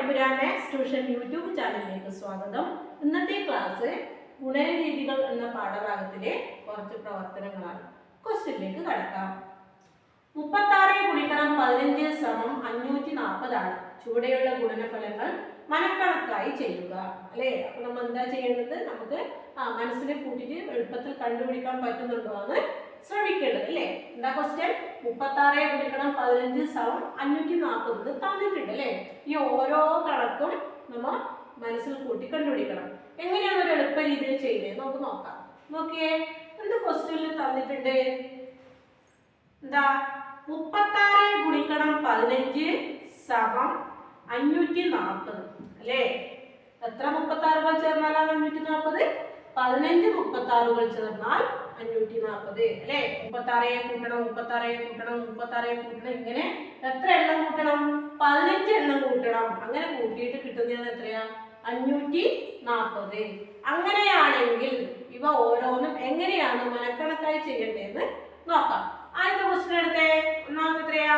Manipura maths tuition YouTube ചാനലിലേക്ക് സ്വാഗതം. ഇന്നത്തെ ക്ലാസ് ഗുണനരീതികൾ എന്ന പാഠഭാഗത്തിലെ കുറച്ച് പ്രവർത്തനങ്ങളാണ്. ക്വസ്റ്റ്യനിലേക്ക് കടക്കാം. 36 ഗുണിക്കണം 15 സമം 540 ആണ്. ചുവടെയുള്ള ഗുണനഫലങ്ങൾ മനക്കണക്കായി ചെയ്യുക. അല്ലേ? അപ്പൊ നമ്മൾ എന്താ ചെയ്യേണ്ടത്? നമുക്ക് മനസ്സിനെ കൂട്ടിയിട്ട് എളുപ്പത്തിൽ കണ്ടുപിടിക്കാൻ പറ്റുന്നുണ്ടോ എന്ന് ശ്രമിക്കേണ്ടത് അല്ലേ? എന്താ ക്വസ്റ്റ്യൻ? 36 ഗുണിക്കണം 15 സമം 540 തന്നിട്ടുണ്ട് അല്ലേ? ഈ ഓരോ കണക്കും നമ്മൾ മനസ്സിൽ കൂട്ടി കണ്ടുപിടിക്കണം. എങ്ങനെയാണ് ഒരു എളുപ്പ രീതിയിൽ ചെയ്യുന്നത് നമുക്ക് നോക്കാം. നോക്കിയേ, എന്ത് ക്വസ്റ്റ്യനിൽ തന്നിട്ടുണ്ട്? എന്താ? 36 ഗുണിക്കണം 15 സമം 540 അല്ലേ? എത്ര 36കൾ ചേർന്നാലാണ് 540? 15 36കൾ ചേർന്നാൽ 540 അല്ലേ? 36 കൂട്ടണം 36 കൂട്ടണം 36 കൂട്ടണം, ഇങ്ങനെ എത്ര എണ്ണം കൂട്ടണം? 15 എണ്ണം കൂട്ടണം. അങ്ങനെ കൂട്ടിയിട്ട് കിട്ടുന്നത് എത്രയാ? 540. അങ്ങനെയാണെങ്കിൽ ഇവ ഓരോന്നും എങ്ങനെയാണ് മനക്കണക്കായി ചെയ്യേണ്ടതെന്ന് നോക്കാം. ആദ്യത്തെ ക്വസ്റ്റ്യൻ എടുത്തേ. ഒന്നാമത്തെ എത്രയാ?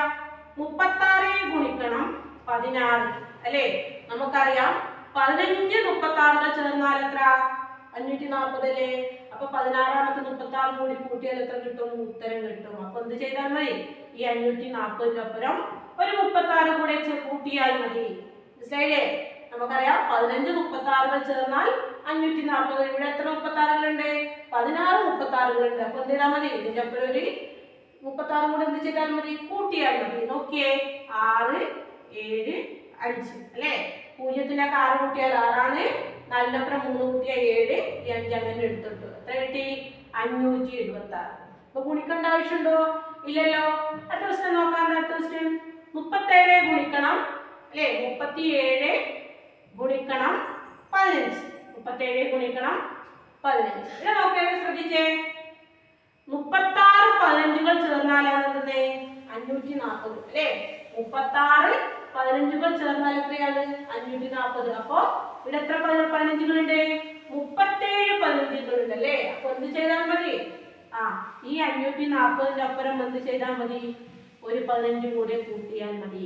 36 ഗുണിക്കണം 16 അല്ലേ? നമുക്കറിയാം 15 36കൾ ചേർന്നാൽ എത്ര? 540 അല്ലേ? അപ്പൊ 16 36 കൂടി കൂട്ടിയാൽ എത്ര കിട്ടും? ഉത്തരം കിട്ടും. അപ്പൊ എന്ത് ചെയ്താൽ മതി? ഈ 540 അപ്പുറം ഒരു 36 കൂടെ കൂട്ടിയാൽ മതി. മനസ്സിലായില്ലേ? നമുക്കറിയാം 15 36കൾ ചേർന്നാൽ 540. ഇവിടെ എത്ര 36കളുണ്ട്? 16 36കളുണ്ട്. അപ്പൊ എന്ത് ചെയ്താൽ മതി? ഇതിന്റെ അപ്പുറം ഒരു 36 കൂടെ എന്ത് ചെയ്താൽ മതി? കൂട്ടിയാൽ മതി. നോക്കിയേ, 6 7 5 അല്ലേ? 0ത്തിന്റെ 6 കൂട്ടിയാൽ 6 ആണ്. 4 3 കൂട്ടിയാൽ 7, 5 അങ്ങനെ എടുത്തിട്ടു. എത്ര കിട്ടി? 576. അപ്പൊ ഗുണിക്കേണ്ട ആവശ്യമുണ്ടോ? ഇല്ലല്ലോ. അടുത്ത ക്വസ്റ്റ്യൻ നോക്കാം. അടുത്ത ക്വസ്റ്റ്യൻ 37 ഗുണിക്കണം അല്ലേ? 37 ഗുണിക്കണം 15. 37 ഗുണിക്കണം 15. ഇത് നോക്കേ, ശ്രദ്ധിച്ചേ. 36 15കൾ ചേർന്നാലാണ് 540 അല്ലേ? 36 15കൾ ചേർന്നാൽ എത്രയാണ്? 540. അപ്പൊ ഇവിടെ എത്ര 15കളുണ്ട്? 37 15കളുണ്ട് അല്ലേ? അപ്പൊ എന്ത് ചെയ്താൽ മതി? ഈ 540ന്റെ അപ്പുറം എന്ത് ചെയ്താൽ മതി? ഒരു 15 കൂടെ കൂട്ടിയാൽ മതി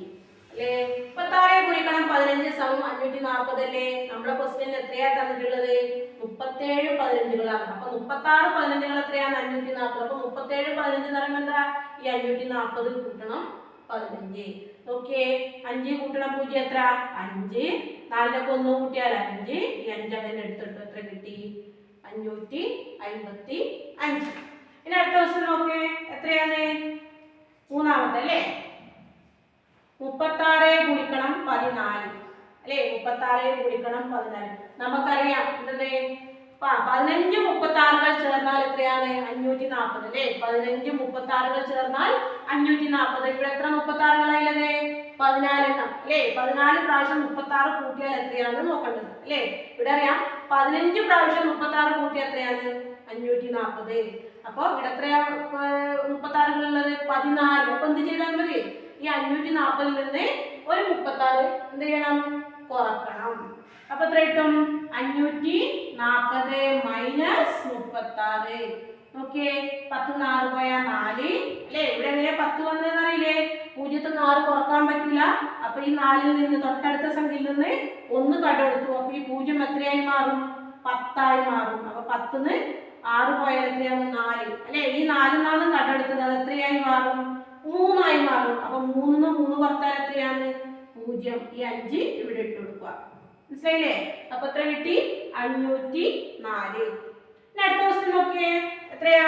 അല്ലേ? 36 ഗുണിക്കണം 15 സമം 540 അല്ലേ? നമ്മുടെ ക്വസ്റ്റ്യനിൽ എത്രയാ തന്നിട്ടുള്ളത്? 37 15കളാണ്. അപ്പൊ 36 15കൾ എത്രയാണ്? 540. അപ്പൊ 37 15 എന്ന് പറയുമ്പോൾ എന്താ? ഈ 540 കൂട്ടണം 15. നോക്കിയേ, 5 കൂട്ടണം 0 എത്ര? 5. 4ന്റെ 1 കൂട്ടിയാൽ 5. ഈ 5 അങ്ങനെ എടുത്തിട്ട് എത്ര കിട്ടി? 555. ഇനി അടുത്ത ദിവസം നോക്കേ, എത്രയാണ്? മൂന്നാമത്തെ അല്ലേ? 36 ഗുണിക്കണം 14 അല്ലേ? 36 ഗുണിക്കണം 14. നമുക്കറിയാം എന്തേ? 15 36കൾ ചേർന്നാൽ എത്രയാണ്? 540 അല്ലേ? 15 36കൾ ചേർന്നാൽ 540. ഇവിടെ എത്ര 36കളായുള്ളത്? 14 എണ്ണം അല്ലേ? 14 പ്രാവശ്യം 36 കൂട്ടിയാൽ എത്രയാണ് നോക്കേണ്ടത് അല്ലേ? ഇവിടെ അറിയാം 15 പ്രാവശ്യം 36 കൂട്ടിയാൽ എത്രയാണ്? 540. അപ്പൊ ഇവിടെ എത്രയാ 36കൾ ഉള്ളത്? 14. അപ്പൊ എന്ത് ചെയ്താൽ മതി? ഈ 540ൽ നിന്ന് ഒരു 36 എന്ത് ചെയ്യണം? കുറക്കണം. അപ്പൊ എത്ര കിട്ടും? 540 മൈനസ് 36. നോക്കിയേ, 10 6 പോയാൽ 4 അല്ലേ? ഇവിടെ എങ്ങനെ 10 വന്നതെന്ന് അറിയില്ലേ? 0ത്തിൽ നിന്ന് 6 കുറക്കാൻ പറ്റില്ല. അപ്പൊ ഈ 4ൽ നിന്ന് തൊട്ടടുത്ത സംഖ്യയിൽ നിന്ന് 1 കടമെടുത്തു. അപ്പൊ ഈ 0 എത്രയായി മാറും? 10 ആയി മാറും. അപ്പൊ 10ന്ന് 6 പോയാൽ എത്രയാണ്? 4 അല്ലേ? ഈ 4 നാണ് കടമെടുത്തത്. അത് എത്രയായി മാറും? 3 ആയി മാറും. അപ്പൊ 3ന്ന് 3 കുറച്ചാൽ എത്രയാണ്? 0. ഈ 5 ഇവിടെ ഇട്ട് കൊടുക്കുക. മനസ്സിലായില്ലേ? അപ്പൊ എത്ര കിട്ടി? 504. അടുത്ത ക്വസ്റ്റ്യൻ നോക്കിയേ, എത്രയാ?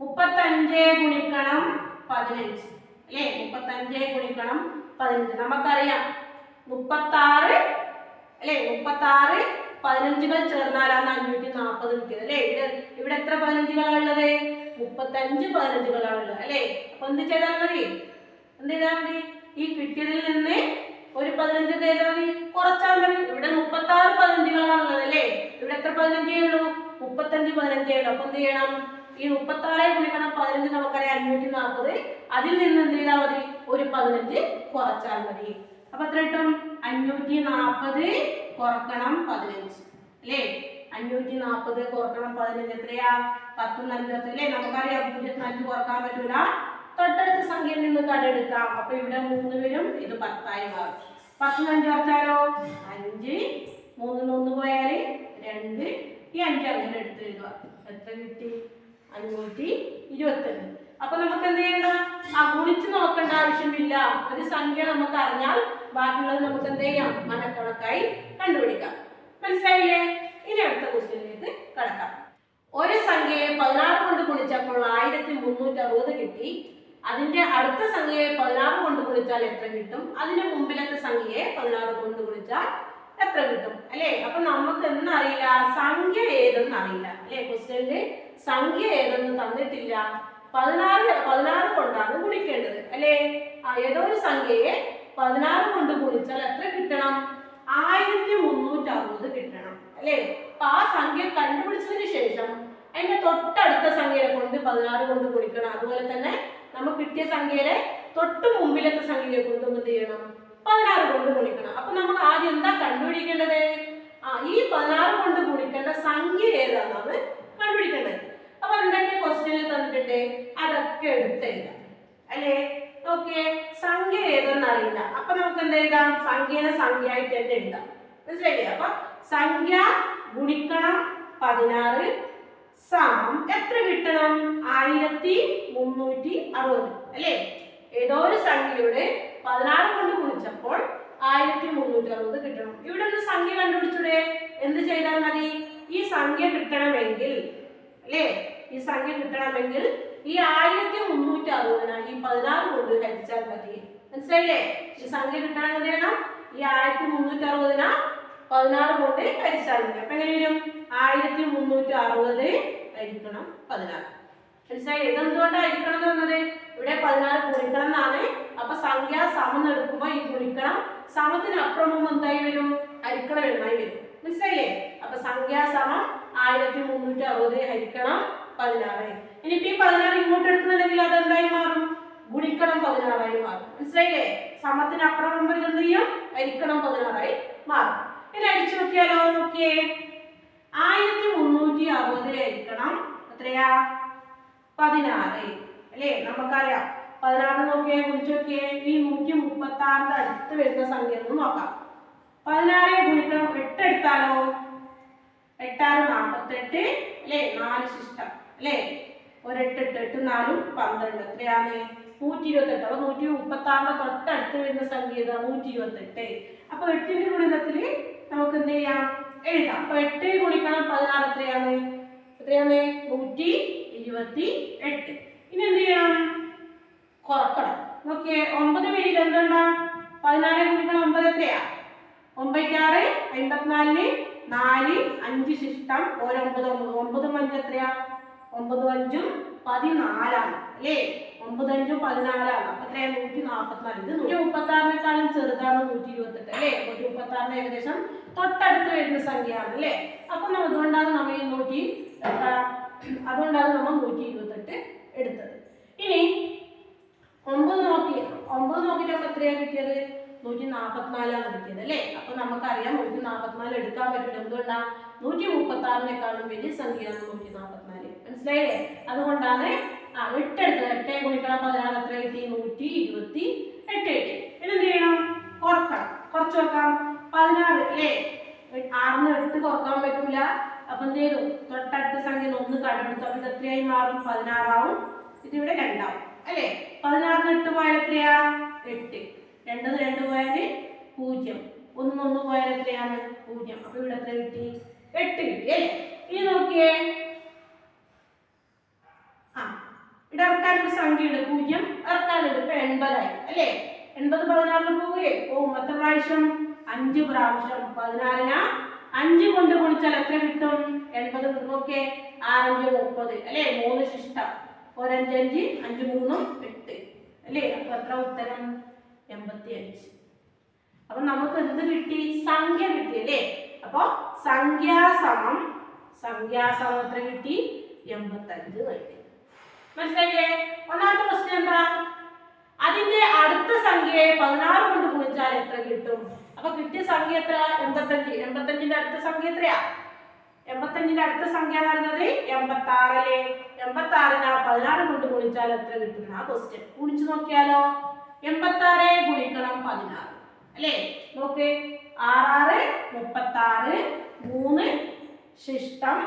35 ഗുണിക്കണം 15 അല്ലേ? 35 ഗുണിക്കണം 15. നമുക്കറിയാം 36 അല്ലേ? 36 15കൾ ചേർന്നാലാണ് 540 കിട്ടിയത് അല്ലേ? ഇവിടെ എത്ര 15കളാണുള്ളത്? 35 15കളാണുള്ളത് അല്ലേ? അപ്പൊ എന്ത് ചെയ്താൽ മതി? എന്ത് ചെയ്താൽ മതി? ഈ കിട്ടിയതിൽ നിന്ന് ഒരു 15 ചെയ്താൽ മതി, കുറച്ചാൽ മതി. ഇവിടെ 36 15കളാണുള്ളത് അല്ലേ? ഇവിടെ എത്ര 15 ഉള്ളൂ? 35 15 ഉള്ളൂ. അപ്പൊ എന്ത് ചെയ്യണം? ഈ 36 ഗുണിക്കണം 15 നമുക്കറിയാം 540. അതിൽ നിന്ന് എന്ത് ചെയ്താൽ മതി? ഒരു 15 കുറച്ചാൽ മതി. അപ്പൊ എത്ര കിട്ടും? 540 കുറക്കണം 15 അല്ലേ? 540 കുറക്കണം 15 എത്രയാ? 10 5 അല്ലേ? നമുക്കറിയാം 0 5 കുറക്കാൻ പറ്റൂല. തൊട്ടടുത്ത സംഖ്യയിൽ നിന്ന് കടമെടുക്കാം. അപ്പൊ ഇവിടെ 3 വരും, ഇത് 10 ആയി മാറും. 10 5 കുറച്ചാലോ 5 3 1 പോയാൽ 2 ഈ 5 അങ്ങനെ എടുത്ത് എഴുതുക. എത്ര കിട്ടി? 525. അപ്പൊ നമുക്ക് എന്ത് ചെയ്യണം? ഗുണിച്ച് നോക്കേണ്ട ആവശ്യമില്ല. ഒരു സംഖ്യ നമുക്ക് അറിഞ്ഞാൽ ബാക്കിയുള്ളത് നമുക്ക് എന്ത് ചെയ്യാം? മനക്കണക്കായി കണ്ടുപിടിക്കാം. മനസ്സിലായില്ലേ? ഇനി അടുത്ത ക്വസ്റ്റ്യനിലേക്ക് കടക്കാം. ഒരു സംഖ്യയെ 16 കൊണ്ട് ഗുണിച്ചപ്പോൾ 1360 കിട്ടി. അതിന്റെ അടുത്ത സംഖ്യയെ 16 കൊണ്ട് ഗുണിച്ചാൽ എത്ര കിട്ടും? അതിന്റെ മുമ്പിലത്തെ സംഖ്യയെ 16 കൊണ്ട് ഗുണിച്ചാൽ എത്ര കിട്ടും? അല്ലേ? അപ്പൊ നമുക്ക് എന്നറിയില്ല, സംഖ്യ ഏതെന്ന് അറിയില്ല. അല്ലെ? ക്വസ്റ്റ്യനില് സംഖ്യ ഏതെന്ന് തന്നിട്ടില്ല. 16 കൊണ്ടാണ് ഗുണിക്കേണ്ടത്. അല്ലേ? ഏതോ ഒരു സംഖ്യയെ 16 കൊണ്ട് ഗുണിച്ചാൽ എത്ര കിട്ടണം? 1360 കിട്ടണം. അല്ലേ? അപ്പൊ ആ സംഖ്യ കണ്ടുപിടിച്ചതിന് ശേഷം അതിന്റെ തൊട്ടടുത്ത സംഖ്യയെ കൊണ്ട് 16 കൊണ്ട് ഗുണിക്കണം. അതുപോലെ തന്നെ നമുക്ക് കിട്ടിയ സംഖ്യയുടെ തൊട്ട് മുമ്പിലത്തെ സംഖ്യയെ കൊണ്ട് എന്ത് ചെയ്യണം? 16 കൊണ്ട് ഗുണിക്കണം. അപ്പൊ നമ്മൾ ആദ്യം എന്താ കണ്ടുപിടിക്കേണ്ടത്? ഈ 16 കൊണ്ട് ഗുണിക്കേണ്ട സംഖ്യ ഏതാണെന്നാണ് കണ്ടുപിടിക്കേണ്ടത്. അപ്പൊ എന്തൊക്കെ ക്വസ്റ്റ്യനിൽ തന്നിട്ടുണ്ട് അതൊക്കെ എടുത്തെഴുതാം. അല്ലേ? ഓക്കെ. സംഖ്യ ഏതെന്ന് അറിയില്ല. അപ്പൊ നമുക്ക് എന്ത് എഴുതാം? സംഖ്യനെ സംഖ്യയായിട്ട് തന്നെ എഴുതാം. മനസ്സിലായില്ലേ? അപ്പൊ സംഖ്യ ഗുണിക്കണം 16 സമം എത്ര കിട്ടണം? 1360. അല്ലേ? ഏതോ ഒരു സംഖ്യയുടെ 16 കൊണ്ട് ഗുണിച്ചപ്പോൾ 1360 കിട്ടണം. ഇവിടെ ഒരു സംഖ്യ കണ്ടുപിടിച്ചൂടെ? എന്ത് ചെയ്താൽ മതി? ഈ സംഖ്യ കിട്ടണമെങ്കിൽ, അല്ലേ, ഈ സംഖ്യ കിട്ടണമെങ്കിൽ ഈ 1360 ഈ 16 കൊണ്ട് ഹരിച്ചാൽ മതി. മനസ്സിലായില്ലേ? ഈ സംഖ്യ കിട്ടണമെങ്കിൽ എന്ത് ചെയ്യണം? ഈ 1360 16 കൊണ്ട് ഹരിച്ചാൽ മതി. അപ്പൊ എങ്ങനെ വരും? 1360 ഹരിക്കണം 16. മനസ്സിലായി? ഇതെന്തുകൊണ്ടാണ് ഹരിക്കണം എന്ന് പറഞ്ഞത്? ഇവിടെ 16 ഗുണിക്കണം എന്നാണ്. അപ്പൊ സംഖ്യ സമം എടുക്കുമ്പോൾ ഈ ഗുണിക്കണം സമത്തിന് അപ്പുറം എന്തായി വരും? ഹരിക്കണം എന്നായി വരും. മനസ്സിലായില്ലേ? അപ്പൊ സംഖ്യ സമം 1360 ഹരിക്കണം 16. ഇനിയിപ്പോ ഈ 16 ഇങ്ങോട്ട് എടുക്കുന്നുണ്ടെങ്കിൽ അത് എന്തായി മാറും? ഗുണിക്കണം 16 ആയി മാറും. മനസ്സിലായില്ലേ? സമത്തിന് അപ്പുറം എന്ത് ചെയ്യും? ഹരിക്കണം 16 ആയി മാറും. ഇനി അടിച്ചു നോക്കിയാലോ? നോക്കിയേ, 1360 ഹരിക്കണം എത്രയാ? 16. അല്ലേ? നമുക്കറിയാം 16 നോക്കിയേ, ഗുണിച്ചു നോക്കിയേ. ഈ 136 അടുത്ത് വരുന്ന സംഖ്യ ഒന്ന് നോക്കാം. 16 ഗുണിക്കണം 8 എടുത്താലോ? 8 48. അല്ലേ? 4 ശിഷ്ടം. അല്ലേ? ഒരു 8 8 4 12. എത്രയാണ്? 128. അപ്പൊ 136 തൊട്ടടുത്ത് വരുന്ന സംഖ്യ 128. അപ്പൊ 8ന്റെ ഗുണിതത്തില് നമുക്ക് എന്ത് ചെയ്യാം? എഴുതാം. അപ്പൊ 8 ഗുണിക്കണം 16 എത്രയാണ്? 128. ഇനി എന്ത് ചെയ്യണം? കുറക്കണം. നോക്കിയേ, 9 പേരിൽ എന്തുണ്ടാ? 16 ഗുണിക്കണം 9 എത്രയാ? 9 6 54. 4 5 ശിഷ്ടം. 9 9 5 എത്രയാ? 9 5 14. അല്ലേ? 9 5 14. അപ്പൊ എത്രയാ? 144. ഇത് 136 ചെറുതാണ് 128. അല്ലേ? 136 ഏകദേശം തൊട്ടടുത്ത് വരുന്ന സംഖ്യയാണ്. അല്ലേ? അപ്പൊ അതുകൊണ്ടാണ് നമ്മൾ 128 എടുത്തത്. ഇനി 9 നോക്കിയിട്ട് നമുക്ക് എത്രയാ കിട്ടിയത്? 144 കിട്ടിയത്. അല്ലേ? അപ്പൊ നമുക്കറിയാം 144 എടുക്കാൻ പറ്റില്ല. എന്തുകൊണ്ടാ? 136 വലിയ സംഖ്യയാണ് 144. മനസ്സിലായില്ലേ? അതുകൊണ്ടാണ് 8 എടുത്തത്. 8 ഗുണിക്കണം 16 എത്ര കിട്ടി? 128 കിട്ടി. പിന്നെ എന്ത് ചെയ്യണം? കുറക്കണം. കുറച്ച് വെക്കാം. 16. അല്ലേ? 6 8 കുറക്കാൻ പറ്റൂല. അപ്പൊ എന്ത് ചെയ്തു? തൊട്ടടുത്ത സംഖ്യ 1 കടമെടുത്തു. അപ്പൊ ഇത് എത്രയായി മാറും? 16 ആവും. ഇതിവിടെ 2 ആവും. അല്ലേ? 16 8 പോയാൽ എത്രയാ? 8. 2 2 പോയാൽ 0. 1 1 പോയാൽ എത്രയാണ്? 0. അപ്പൊ ഇവിടെ എത്ര കിട്ടി? 8 കിട്ടി. അല്ലേ? ഇനി നോക്കിയേ, ഇവിടെ ഇറക്കാനൊരു സംഖ്യ ഉണ്ട്, 0 ഇറക്കാനുണ്ട്. ഇപ്പൊ 80 ആയി. അല്ലേ? 80 16 പോകൂലേ? പോവും. എത്ര പ്രാവശ്യം? 5 പ്രാവശ്യം. 16 5 കൊണ്ട് ഗുണിച്ചാൽ എത്ര കിട്ടും? 80. നോക്കിയേ, 6 5 30. അല്ലേ? 3 ശിഷ്ടം. 1 5 5 5 3 8. അല്ലേ? അപ്പൊ എത്ര ഉത്തരം? 85. അപ്പൊ നമുക്ക് എന്ത് കിട്ടി? സംഖ്യ കിട്ടി. അല്ലേ? അപ്പൊ സംഖ്യാസമം എത്ര കിട്ടി? 85 കിട്ടി. മനസ്സിലായില്ലേ? ഒന്നാമത്തെ ക്വസ്റ്റ്യൻ എന്താ? അതിന്റെ അടുത്ത സംഖ്യയെ 16 കൊണ്ട് ഗുണിച്ചാൽ എത്ര കിട്ടും? അപ്പൊ കിട്ടിയ സംഖ്യ എത്ര? 85. 85ന്റെ അടുത്ത സംഖ്യ എത്രയാ? 85ന്റെ അടുത്ത സംഖ്യ എന്ന് പറയുന്നത് 86. അല്ലേ? 86 16 കൊണ്ട് ഗുണിച്ചാൽ എത്ര കിട്ടും? ആ ക്വസ്റ്റ്യൻ ഗുണിച്ചു നോക്കിയാലോ? 86 ഗുണിക്കണം 16. അല്ലേ? നോക്ക് 6 36 3 ശിഷ്ടം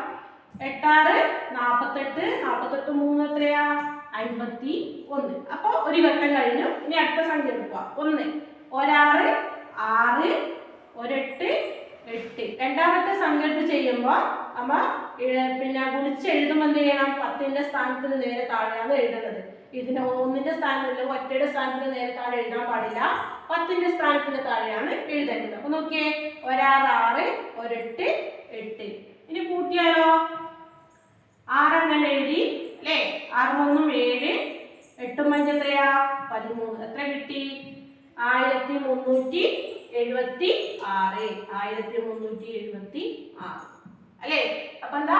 8 48 48 3 എത്രയാ 51. അപ്പൊ ഒരു ഘട്ടം കഴിഞ്ഞു. ഇനി അടുത്ത സംഖ്യ എടുക്കുക. 1 6 6 8 8. രണ്ടാമത്തെ സംഖ്യ എടുത്ത് ചെയ്യുമ്പോൾ നമ്മ പിന്നെ ഗുണിച്ചെഴുതുമ്പോൾ എന്ത് ചെയ്യണം? 10ന്റെ സ്ഥാനത്തിന് നേരെ താഴെയാണ് എഴുതേണ്ടത്. ഇതിന് 1ന്റെ സ്ഥാനത്ത് ഒറ്റയുടെ സ്ഥാനത്തിന് നേരെ താഴെ എഴുതാൻ പാടില്ല. 10ന്റെ സ്ഥാനത്തിന് താഴെയാണ് എഴുതേണ്ടത്. അപ്പൊ നോക്കിയേ 1 6 1 8 8. ഇനി കൂട്ടിയാലോ 6 അങ്ങനെ എഴുതി അല്ലേ? 6 1 7 8 5 എത്രയാ 13. എത്ര കിട്ടി? 1376. 1376 അല്ലേ? അപ്പൊ എന്താ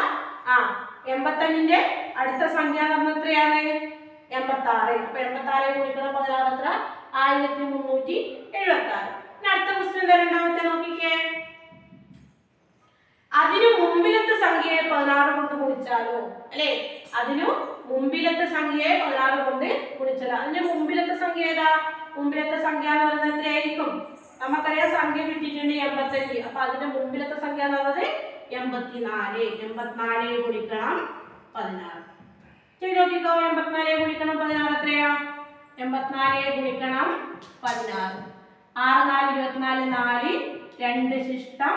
85ന്റെ അടുത്ത സംഖ്യ എത്രയാണ്? 86. അപ്പൊ 86 ഗുണിക്കണം 16 എത്ര? 1376. ഇനി അടുത്ത ക്വസ്റ്റ്യൻ രണ്ടാമത്തെ നോക്കിക്കേ. അതിനു മുമ്പിലത്തെ സംഖ്യയെ 16 കൊണ്ട് ഗുണിച്ചാലോ അല്ലേ? അതിനു മുമ്പിലത്തെ സംഖ്യയെ 16 കൊണ്ട് ഗുണിച്ചാലോ. അതിന്റെ മുമ്പിലത്തെ സംഖ്യ ഏതാ? മുമ്പിലത്തെ സംഖ്യ എന്ന് പറയുന്നത് എത്രയായിരിക്കും? നമുക്കറിയാം സംഖ്യ കിട്ടിയിട്ടുണ്ട് 85. അപ്പൊ അതിന്റെ മുമ്പിലത്തെ സംഖ്യ എന്ന് പറയുന്നത് 84. 84 ഗുണിക്കണം 16. ചെയ്ത് നോക്കിക്കോ. 84 ഗുണിക്കണം 16 എത്രയാ? 84 ഗുണിക്കണം 16. 6 4 24 4 2 ശിഷ്ടം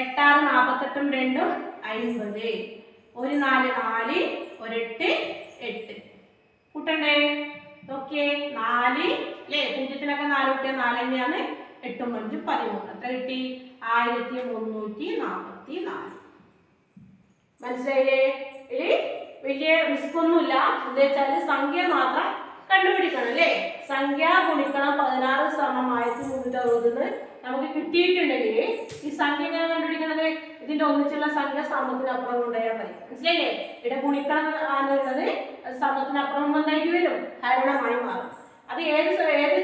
8 6 48 2 50. 1 4 4 1 8 8. കൂട്ടണ്ടേ? നോക്കിയേ 4 അല്ലേ? പൂജ്യത്തിനൊക്കെ 4 കൂട്ടിയാൽ 4 തന്നെയാണ്. 8 5 13. എത്ര കിട്ടി? 1344. മനസ്സിലായില്ലേ? ഇനി വലിയ റിസ്ക് ഒന്നുമില്ല. എന്താ വെച്ചാൽ സംഖ്യ മാത്രം കണ്ടുപിടിക്കണം അല്ലേ? സംഖ്യ ഗുണിക്കണം 16 സമം 1360 നമുക്ക് കിട്ടിയിട്ടുണ്ടെങ്കിൽ ഈ സംഖ്യ എങ്ങനെ കണ്ടുപിടിക്കണത്? ഇതിന്റെ ഒന്നിച്ചുള്ള സംഖ്യ സമത്തിനപ്പുറം കൊണ്ടുപോയാൽ മതി. മനസ്സിലായില്ലേ? ഇവിടെ ഗുണിക്കണം എന്നുള്ളത് സമത്തിനപ്പുറം എന്തായിട്ട് വരും? ഹരണമായി മാറും. അത് ഏത്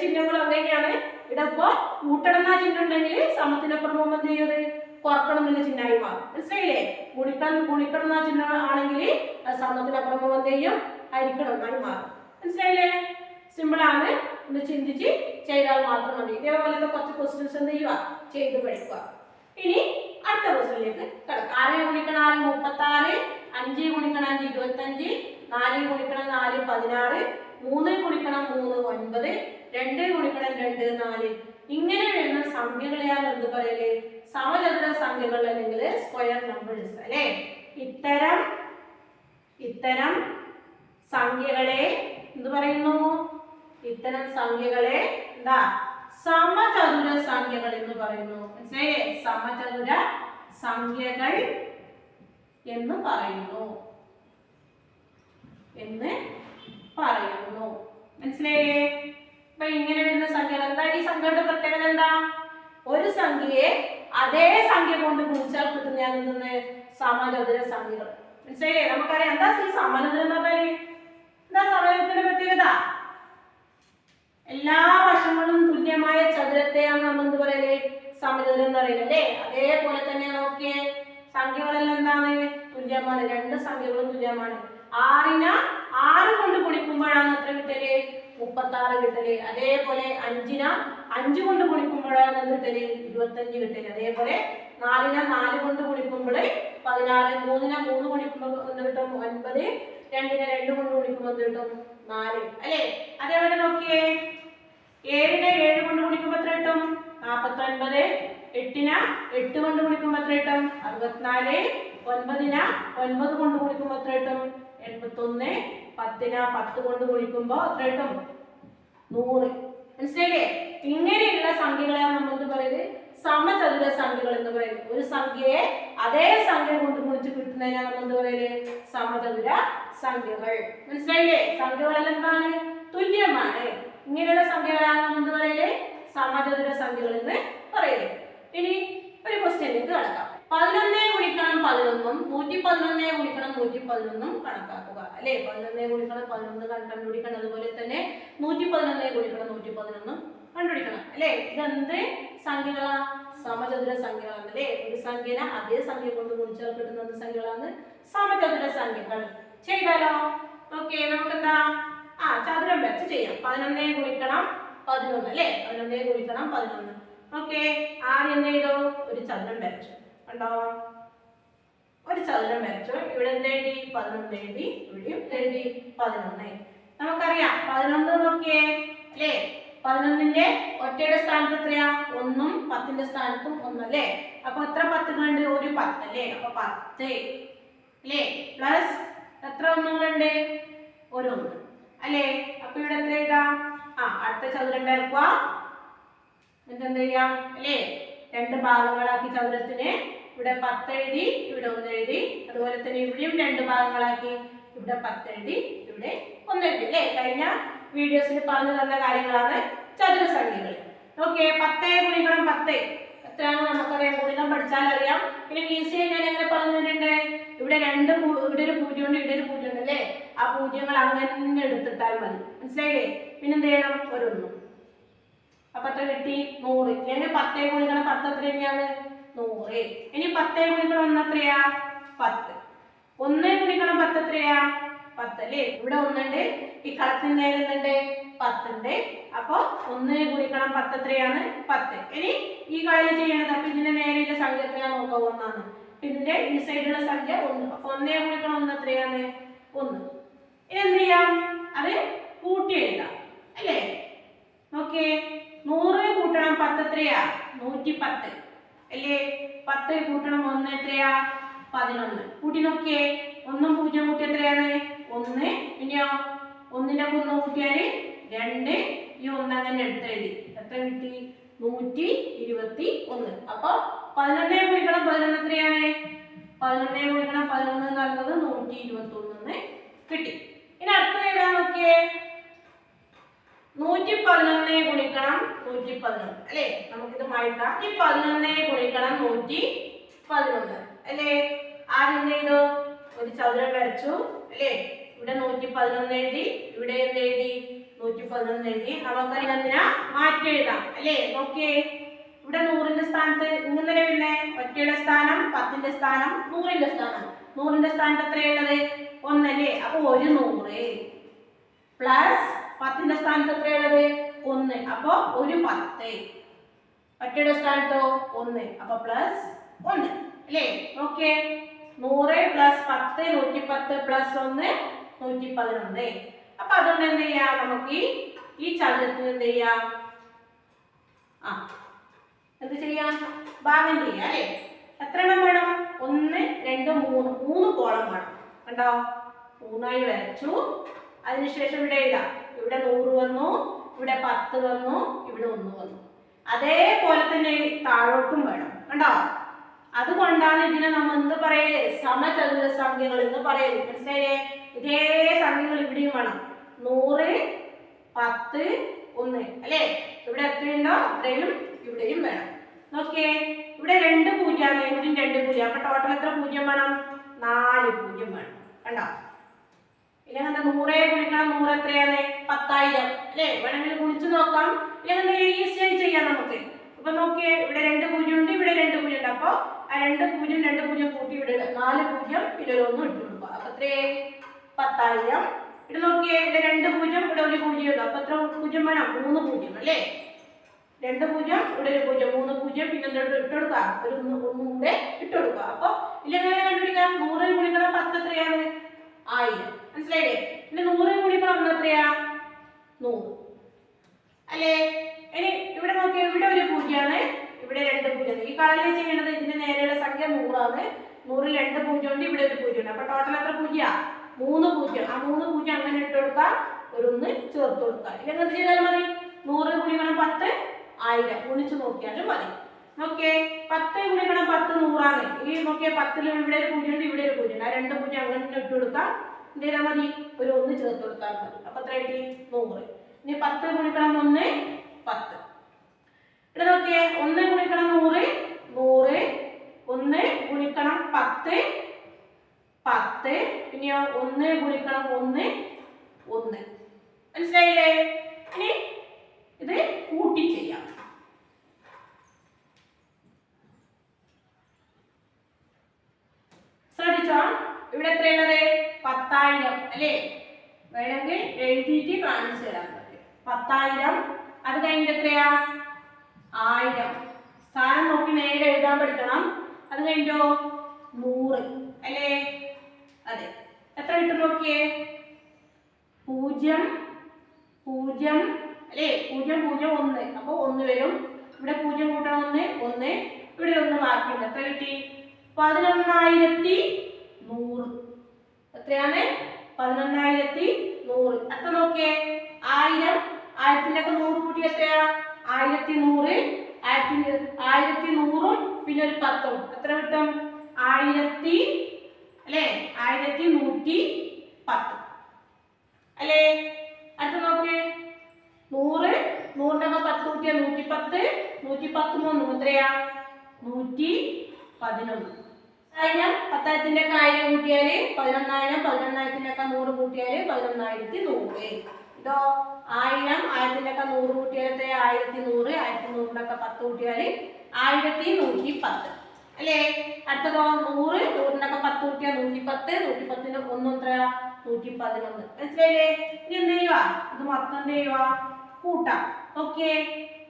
ചിഹ്നങ്ങളും അങ്ങനെയാണ്. ഇവിടെ ഇപ്പോ കൂട്ടണം എന്ന ചിഹ്നം ഉണ്ടെങ്കിൽ സമത്തിനപ്പുറം എന്ത് ചെയ്യുന്നത്? കുറക്കണം എന്നുള്ള ചിഹ്നമായി മാറും. മനസ്സിലായില്ലേ? ഗുണിക്കണം എന്ന ചിഹ്നം ആണെങ്കിൽ സമത്തിനപ്പുറം എന്ത് ചെയ്യും? ഹരിക്കണം എന്നായി മാറും. മനസ്സിലായില്ലേ? സിമ്പിൾ ആണ്. ഒന്ന് ചിന്തിച്ച് ചെയ്താൽ മാത്രം മതി. ഇതേപോലത്തെ കുറച്ച് ക്വസ്റ്റ്യൻസ് എന്ത് ചെയ്യുക? ചെയ്ത് പഠിക്കുക. ഇനി അടുത്ത ക്വസ്റ്റ്യനിലേക്ക് കിടക്കാം. 6 ഗുണിക്കണം 6 36. 5 ഗുണിക്കണം 5 25. 4 ഗുണിക്കണം 4 16. 3 ഗുണിക്കണം 3 9. 2 ഗുണിക്കണം 2 4. ഇങ്ങനെ വരുന്ന സംഖ്യകളെയാണ് എന്ത് പറയല്? സമചതുര സംഖ്യകൾ അല്ലെങ്കിൽ സ്ക്വയർ നമ്പേഴ്സ് അല്ലേ? ഇത്തരം സംഖ്യകളെ എന്ത് പറയുന്നു? ഇത്തരം സംഖ്യകളെ എന്താ? സമചതുര സംഖ്യകൾ എന്ന് പറയുന്നു. മനസ്സിലായേ? സമചതുര സംഖ്യകൾ എന്ന് പറയുന്നു. മനസ്സിലായേ? അപ്പൊ ഇങ്ങനെ വരുന്ന സംഖ്യകൾ എന്താ? ഈ സംഖ്യയുടെ പ്രത്യേകത എന്താ? ഒരു സംഖ്യയെ അതേ സംഖ്യ കൊണ്ട് ഗുണിച്ചാൽ കിട്ടുന്ന സമചതുര സംഖ്യകൾ. മനസ്സിലായില്ലേ? നമുക്കറിയാം എന്താ ഈ സമചതുരം എന്ന് പറഞ്ഞാല്? എന്താ സമചതുരത്തിന്റെ പ്രത്യേകത? എല്ലാ വശങ്ങളും തുല്യമായ ചതുരത്തെയാണ് നമ്മൾ എന്ത് പറയല്? സമചതുരം എന്ന് പറയുന്നത് അല്ലേ? അതേപോലെ തന്നെ നോക്കിയേ സംഖ്യകളെല്ലാം എന്താണ്? തുല്യമാണ്. രണ്ട് സംഖ്യകളും തുല്യമാണ്. 6നെ 6 കൊണ്ട് ഗുണിക്കുമ്പോഴാണ് എത്ര കിട്ടല്? 36 കിട്ടല്. അതേപോലെ 5നെ 5 കൊണ്ട് ഗുണിക്കുമ്പോഴാണ് എന്ത് കിട്ടല്? 25 കിട്ടല്. അതേപോലെ 4നെ 4 കൊണ്ട് ഗുണിക്കുമ്പോൾ 14. 3നെ 3 ഗുണിക്കുമ്പോൾ എന്ത് കിട്ടും? 9. 2നെ 2 കൊണ്ട് ഗുണിക്കുമ്പോൾ എന്ത് കിട്ടും? 4 അല്ലേ? അതേപോലെ നോക്കിയേ 7നെ 7 കൊണ്ട് ഗുണിക്കുമ്പോൾ എത്ര കിട്ടും? 49. 8നെ 8 കൊണ്ട് ഗുണിക്കുമ്പോൾ എത്ര കിട്ടും? 64. 9നെ 9 കൊണ്ട് ഗുണിക്കുമ്പോൾ എത്ര കിട്ടും? 81. 10നെ 10 കൊണ്ട് ഗുണിക്കുമ്പോൾ എത്ര കിട്ടും? 100. മനസ്സിലായില്ലേ? ഇങ്ങനെയുള്ള സംഖ്യകളെയാണ് നമ്മൾ എന്ത് പറയുന്നത്? സമചതുര സംഖ്യകൾ എന്ന് പറയുന്നത്. ഒരു സംഖ്യയെ അതേ സംഖ്യ കൊണ്ട് ഗുണിച്ച് കിട്ടുന്നതിനാണ് നമ്മൾ എന്ത് പറയുന്നത്? സമചതുര സംഖ്യകൾ. മനസ്സിലായില്ലേ? സംഖ്യകളെല്ലാം എന്താണ്? തുല്യമാണ്. ഇങ്ങനെയുള്ള സംഖ്യകളാണ് നമ്മൾ എന്ത് പറയുന്നത്? സമചതുര സംഖ്യകൾ എന്ന് പറയുന്നത്. ഇനി ഒരു ക്വസ്റ്റ്യനിലേക്ക് കടക്കാം. 11 ഗുണിക്കണം 11 111 ഗുണിക്കണം 111 കണക്കാക്കുക അല്ലേ? 11 ഗുണിക്കണം 11 കണ്ടുപിടിക്കണം. അതുപോലെ തന്നെ 111 ഗുണിക്കണം 111 കണ്ടുപിടിക്കണം അല്ലേ? ഇതെന്ത് സംഖ്യകളാണ്? സമചതുര സംഖ്യകളാണ് അല്ലേ? ഒരു സംഖ്യനെ അതേ സംഖ്യ കൊണ്ട് ഗുണിച്ചാൽ കിട്ടുന്ന സംഖ്യകളാണ് സമചതുര സംഖ്യകൾ. ചെയ്താലോ? ഓക്കെ, നമുക്ക് എന്താ ചതുരം വെച്ച് ചെയ്യാം. 11 ഗുണിക്കണം 11 അല്ലേ? 11 ഗുണിക്കണം 11 ഓക്കെ, ആദ്യം എന്ത് ചെയ്തു? ഒരു ചതുരം വരച്ചു. കണ്ടോ? ഒരു ചതുരം വരച്ചു. ഇവിടെ എന്ത് എഴുതി? 11 എഴുതി. ഇവിടെയും എഴുതി 11. നമുക്കറിയാം 11 നോക്കിയേ അല്ലേ? 11ന്റെ ഒറ്റയുടെ സ്ഥാനത്ത് എത്രയാ? 1ഉം 10ന്റെ സ്ഥാനത്തും 1 അല്ലേ? അപ്പൊ എത്ര 10 ഉണ്ട്? ഒരു 10 അല്ലേ? അപ്പൊ 10 അല്ലേ? പ്ലസ് എത്ര ഒന്നുകളുണ്ട്? ഒരു 1 അല്ലേ? അപ്പൊ ഇവിടെ എത്ര എഴുതാം? അടുത്ത ചതുരം വരക്കുക. എന്നിട്ട് എന്ത് ചെയ്യാം അല്ലേ? രണ്ട് ഭാഗങ്ങളാക്കി ചതുരത്തിന്. ഇവിടെ 10 എഴുതി, ഇവിടെ 1 എഴുതി. അതുപോലെ തന്നെ ഇവിടെയും രണ്ട് ഭാഗങ്ങളാക്കി. ഇവിടെ 10 എഴുതി, ഇവിടെ 1 എഴുതി അല്ലേ? കഴിഞ്ഞ വീഡിയോസിൽ പറഞ്ഞു തന്ന കാര്യങ്ങളാണ് ചതുരസംഖ്യകൾ. ഓക്കെ, 10 ഗുണിക്കണം 10 എത്രയാണെന്ന് നമുക്കറിയാം. ഗുണിതം പഠിച്ചാൽ അറിയാം. പിന്നെ ഈസി ഞാൻ എങ്ങനെ പറഞ്ഞു തന്നിട്ടുണ്ട്? ഇവിടെ ഇവിടെ ഒരു 0 ഉണ്ട്, ഇവിടെ ഒരു 0 ഉണ്ട് അല്ലേ? ആ പൂജ്യങ്ങൾ അങ്ങനെ എടുത്തിട്ടാൽ മതി. മനസ്സിലായില്ലേ? പിന്നെ എന്ത് ചെയ്യണം? ഒരു 1. അപ്പൊ എത്ര കിട്ടി? 100. ഇല്ലെങ്കിൽ 10 ഗുണിക്കണം 10 എത്ര തന്നെയാണ്? 100. ഇനി 10 ഗുണിക്കണം 1 എത്രയാ? 10. 1 ഗുണിക്കണം 10 എത്രയാ? 10 അല്ലേ? ഇവിടെ 1 ഉണ്ട്, ഈ കളത്തിന് നേരെ എന്തുണ്ട്? 10 ഉണ്ട്. അപ്പൊ 1 ഗുണിക്കണം 10 എത്രയാണ്? 10. ഇനി ഈ കളയിൽ ചെയ്യണത് അപ്പൊ ഇതിന്റെ നേരെയുള്ള സംഖ്യ എത്രയാ നോക്കാം? 1 ആണ്. ഇതിന്റെ ഈ സൈഡിലുള്ള സംഖ്യ 1. അപ്പൊ 1 ഗുണിക്കണം 1 എത്രയാണ്? 1. ഇനി എന്ത് ചെയ്യാം? അത് കൂട്ടി എഴുതാം അല്ലേ? നോക്കിയേ, 100 കൂട്ടണം 10 എത്രയാ? 110 അല്ലേ? 10 കൂട്ടണം 1 എത്രയാ? 11. കൂട്ടി നോക്കിയേ, 1ഉം 0 കൂട്ടി എത്രയാണ്? 1. പിന്നെയോ 1ന്റെ 1 കൂട്ടിയാൽ 2. ഈ 1 അങ്ങനെ എടുത്തെഴുതി. എത്ര കിട്ടി? 121. അപ്പൊ 11 ഗുണിക്കണം 11 എത്രയാണ്? 11 ഗുണിക്കണം 11 എന്ന് പറയുന്നത് 121 കിട്ടി. ഇനി അടുത്തത് എഴുതാൻ നോക്കിയേ, 111 ഗുണിക്കണം 111 അല്ലേ? നമുക്കിത് മായ്ക്കാം. ഈ 11 ഗുണിക്കണം 111 അല്ലേ? ആദ്യം എന്ത് ചെയ്തു? ഒരു ചതുരം വരച്ചു അല്ലേ? ഇവിടെ 111 എഴുതി, ഇവിടെ എന്ത് എഴുതി? 111 എഴുതി. നമുക്ക് അതിനെന്തിനാ മാറ്റി എഴുതാം അല്ലേ? നോക്കിയേ, ഇവിടെ 100ന്റെ സ്ഥാനത്ത് ഇങ്ങനെ പിന്നെ ഒറ്റയുടെ സ്ഥാനം, 10ന്റെ സ്ഥാനം, 100ന്റെ സ്ഥാനം. 100ന്റെ സ്ഥാനത്ത് എത്രയുള്ളത്? 1 അല്ലേ? അപ്പൊ ഒരു 100 പ്ലസ് 10ന്റെ സ്ഥാനത്ത് എത്രയുള്ളത്? 1. അപ്പൊ ഒരു 10. ഒറ്റയുടെ സ്ഥാനത്തോ 1. അപ്പൊ പ്ലസ് 1 അല്ലേ? Okay, 100 plus 10 110 plus 1 111. അപ്പൊ അതുകൊണ്ട് എന്ത് ചെയ്യാം? നമുക്ക് ഈ ചതുരത്തിന് എന്ത് ചെയ്യാം? എന്ത് ചെയ്യാം? ഭാഗം ചെയ്യാം അല്ലേ? എത്ര എണ്ണം വേണം? 1 2 3 3 കോളം വേണം. കണ്ടോ? 3ആയി വരച്ചു. അതിനുശേഷം ഇവിടെ എഴുതാം. ഇവിടെ 100 വന്നു, ഇവിടെ 10 വന്നു, ഇവിടെ 1 വന്നു. അതേപോലെ തന്നെ താഴോട്ടും വേണം. കണ്ടോ? അതുകൊണ്ടാണ് ഇതിനെ നമ്മൾ എന്ത് പറയല്? സമചതുര സംഖ്യകൾ എന്ന് പറയല്. മനസ്സിലായേ? ഇതേ സംഖ്യകൾ ഇവിടെയും വേണം. 100 10 1 അല്ലേ? ഇവിടെ എത്രയുണ്ടോ അത്രയും ഇവിടെയും വേണം. നോക്കിയേ, ഇവിടെ 2 പൂജ്യമാണ്, ഇവിടെയും 2 പൂജ്യം. അപ്പൊ ടോട്ടൽ എത്ര പൂജ്യം വേണം? 4 പൂജ്യം വേണം. കണ്ടോ? ഇല്ലെങ്കിൽ 100 ഗുണിക്കണം 100 എത്രയാണ്? 10,000 അല്ലേ? വേണമെങ്കിൽ ഗുണിച്ചു നോക്കാം. ഇല്ലെങ്കിൽ ഈസിയായി ചെയ്യാം നമുക്ക്. അപ്പൊ നോക്കിയേ, ഇവിടെ 2 പൂജ്യം ഉണ്ട്, ഇവിടെ 2 പൂജ്യം ഉണ്ട്. അപ്പൊ ആ 2 പൂജ്യം 2 പൂജ്യം കൂട്ടി ഇവിടെ 4 പൂജ്യം പിന്നെ ഒരു 1 ഇട്ട് കൊടുക്കുക. അപ്പൊ എത്രയായി? 10,000. ഇവിടെ നോക്കിയേ, ഇവിടെ 2 പൂജ്യം ഇവിടെ ഒരു പൂജ്യം ഉണ്ട്. അപ്പൊ എത്ര പൂജ്യം വേണം? 3 പൂജ്യം അല്ലേ? 2 പൂജ്യം ഇവിടെ ഒരു പൂജ്യം, 3 പൂജ്യം പിന്നെ ഇട്ട് കൊടുക്കുക. ഒരു 1 കൂടെ ഇട്ട് കൊടുക്കുക. അപ്പൊ ഇല്ലെങ്കിൽ കണ്ടുപിടിക്കാം. 100 ഗുണിക്കണം 10 എത്രയാണ്? 1000. മനസ്സിലായില്ലേ? പിന്നെ 100 ഗുണിക്കണം 1 എത്രയാ? 100 അല്ലേ? ഇനി ഇവിടെ നോക്കിയാൽ ഇവിടെ ഒരു പൂജ്യമാണ്, ഇവിടെ 2 പൂജ്യം. ഈ കളയിൽ ചെയ്യേണ്ടത് ഇതിന്റെ നേരെയുള്ള സംഖ്യ 100 ആണ്. 100ൽ 2 പൂജ്യം ഉണ്ട്, ഇവിടെ ഒരു പൂജ്യം ഉണ്ട്. അപ്പൊ ടോട്ടൽ എത്ര പൂജ്യ? 3 പൂജ്യം. ആ 3 പൂജ്യം അങ്ങനെ ഇട്ട് കൊടുക്കുക, ഒരു 1 ചേർത്ത് കൊടുക്കുക. ഇല്ലെങ്കിൽ എന്ത് ചെയ്താലും മതി? 100 ഗുണിക്കണം 10 1000 ഗുണിച്ച് നോക്കിയാലും മതി. നോക്കിയേ, 10 ഗുണിക്കണം 10 100 ആണ്. ഈ നോക്കിയേ 10ൽ ഇവിടെ ഒരു പൂജ്യം ഉണ്ട്, ഇവിടെ ഒരു പൂജ്യം ഉണ്ട്. ആ 2 പൂജ്യം അങ്ങനെ ഇട്ട് കൊടുക്കാം. എന്ത് ചെയ്താൽ മതി? ഒരു 1 ചേർത്ത് കൊടുത്താൽ മതി. അപ്പൊ എത്ര കിട്ടി? 100. ഇനി 10 ഗുണിക്കണം 1 10. ഇവിടെ നോക്കിയേ, 1 ഗുണിക്കണം 100 100, 1 ഗുണിക്കണം 10 10, പിന്നെയോ 1 ഗുണിക്കണം 1 1. മനസ്സിലായില്ലേ? ഇനി ഇത് കൂട്ടി ചെയ്യാം. ശ്രദ്ധിച്ചോ, ഇവിടെ എത്രയുള്ളത്? 10,000 അല്ലേ? വേണമെങ്കിൽ എഴുതിയിട്ട് കാണിച്ചു തരാൻ പറ്റും. 10,000. അത് കഴിഞ്ഞിട്ട് എത്രയാ? 1000. സ്ഥാനം നോക്കി നേരെ എഴുതാൻ പഠിക്കണം. അത് കഴിഞ്ഞോ 100 അല്ലേ? അതെ. എത്ര കിട്ടും നോക്കിയേ? 0 0 അല്ലേ? 0 0 1. അപ്പൊ 1 വരും. ഇവിടെ 0 കൂട്ടണം 1 1. ഇവിടെ 1 ബാക്കിയുണ്ട്. എത്ര കിട്ടി? 11,100. എത്രയാണ്? 11,100. അത്ര നോക്കിയേ. 1000 1000ന്റെ ഒക്കെ 100 കൂട്ടി എത്രയാ? 1100. 1100 പിന്നെ ഒരു 10. എത്ര കിട്ടും? 1000 അല്ലേ? 1110 അല്ലേ? അടുത്ത നോക്ക്. 100 100ന്റെ ഒക്കെ 10 കൂട്ടിയ 110. 110 3 എത്രയാ? 111. 10,000ത്തിന്റെ ഒക്കെ 1000 കൂട്ടിയാല് 11,000. 11,000ത്തിന്റെ ഒക്കെ 100 കൂട്ടിയാല് 11,100. ഇതോ 1000 1000ത്തിന്റെ ഒക്കെ 100 കൂട്ടിയാൽ എത്രയാ? 1100. 1100ന്റെ ഒക്കെ 10 കൂട്ടിയാല് 1110 അല്ലേ? അടുത്തതോ 100 100ന്റെ ഒക്കെ 10 കൂട്ടിയാൽ 110. 110ന്റെ 1 എത്രയാ? 111. മനസ്സിലായില്ലേ? ഇനി എന്ത് ചെയ്യുക? ഇത് മൊത്തം എന്ത് ചെയ്യുക? കൂട്ടാം. ഓക്കെ.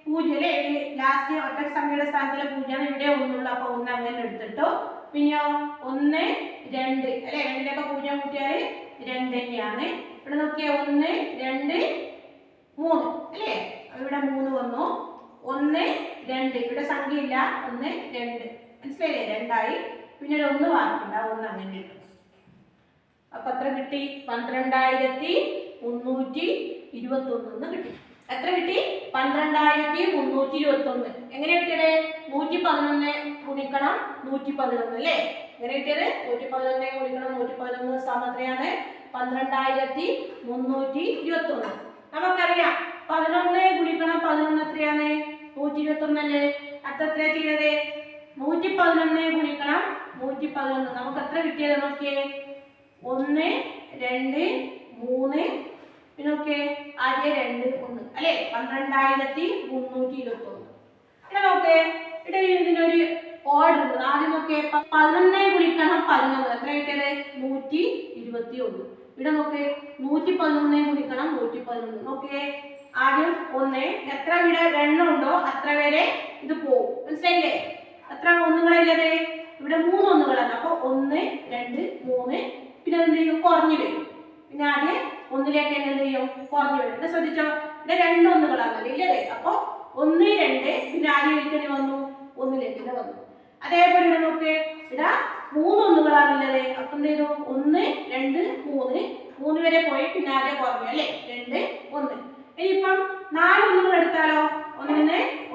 0 അല്ലേ? ലാസ്റ്റ് ഒറ്റ സംഖ്യയുടെ സ്ഥാനത്തിലെ 0 ഇവിടെ 1 ഉള്ളു. അപ്പൊ 1 അങ്ങനെ എടുത്തിട്ടു. പിന്നെയോ 1 2 അല്ലെ? 2ന്റെ ഒക്കെ 0 കൂട്ടിയാല് 2 തന്നെയാണ്. ഇവിടെ നോക്കിയേ 1 2 3 അല്ലേ? ഇവിടെ 3 വന്നു. 1 2 ഇവിടെ സംഖ്യ ഇല്ല. 1 2 മനസ്സിലായില്ലേ? 2 ആയി. പിന്നെ ഒരു 1 ബാക്കിയുണ്ട്. ആ 1 അങ്ങനെ കിട്ടും. അപ്പൊ എത്ര കിട്ടി? 12,321 കിട്ടി. എത്ര കിട്ടി? 12,321. എങ്ങനെ കിട്ടിയത്? 111 ഗുണിക്കണം 111 അല്ലേ? എങ്ങനെ കിട്ടിയത്? 111 ഗുണിക്കണം 111 സമം എത്രയാണ്? 12,321. നമുക്കറിയാം 11 ഗുണിക്കണം 11 എത്രയാണ്? 121 അല്ലേ? അടുത്ത എത്രയാ ചെയ്തത്? 111 ഗുണിക്കണം 111. നമുക്ക് എത്ര കിട്ടിയത് നോക്കിയേ? 1 2 3 പിന്നെ നോക്കിയേ ആദ്യം 2 1 അല്ലേ? 12,321. ഇവിടെ നോക്കേ, ഇവിടെ ഇതിനൊരു ഓർഡർ ഉണ്ട്. ആദ്യം നോക്കിയേ 11 ഗുണിക്കണം 11 എത്ര കിട്ടിയത്? 121. ഇവിടെ നോക്കേ 111 ഗുണിക്കണം 111. നോക്കിയേ ആദ്യം 1 എത്ര ഇവിടെ എണ്ണം ഉണ്ടോ അത്ര വരെ ഇത് പോകും. മനസ്സിലായില്ലേ? എത്ര ഒന്നുകളല്ലേ? ഇവിടെ 3 ഒന്നുകളാണ്. അപ്പൊ 1 2 3 പിന്നെ എന്ത് ചെയ്യും? കുറഞ്ഞു വരും. പിന്നെ ആദ്യം 1ലേക്ക് എന്ത് ചെയ്യും? കുറഞ്ഞു വരും. ശ്രദ്ധിച്ചോ? ഇവിടെ 2 ഒന്നുകളാണ് ഇല്ലേ? അപ്പൊ 1 2 പിന്നെ ആദ്യം വന്നു 1ലേക്ക് വന്നു. അതേപോലെ നോക്ക് ഇവിടെ 3 ഒന്നുകളാണുള്ളത്. അപ്പൊ എന്ത് ചെയ്തു? 1 2 3 3 വരെ പോയി പിന്നെ ആദ്യം കുറഞ്ഞു അല്ലേ? 2 1. ഇനിയിപ്പം 4 ഒന്നുകൾ എടുത്താലോ? 1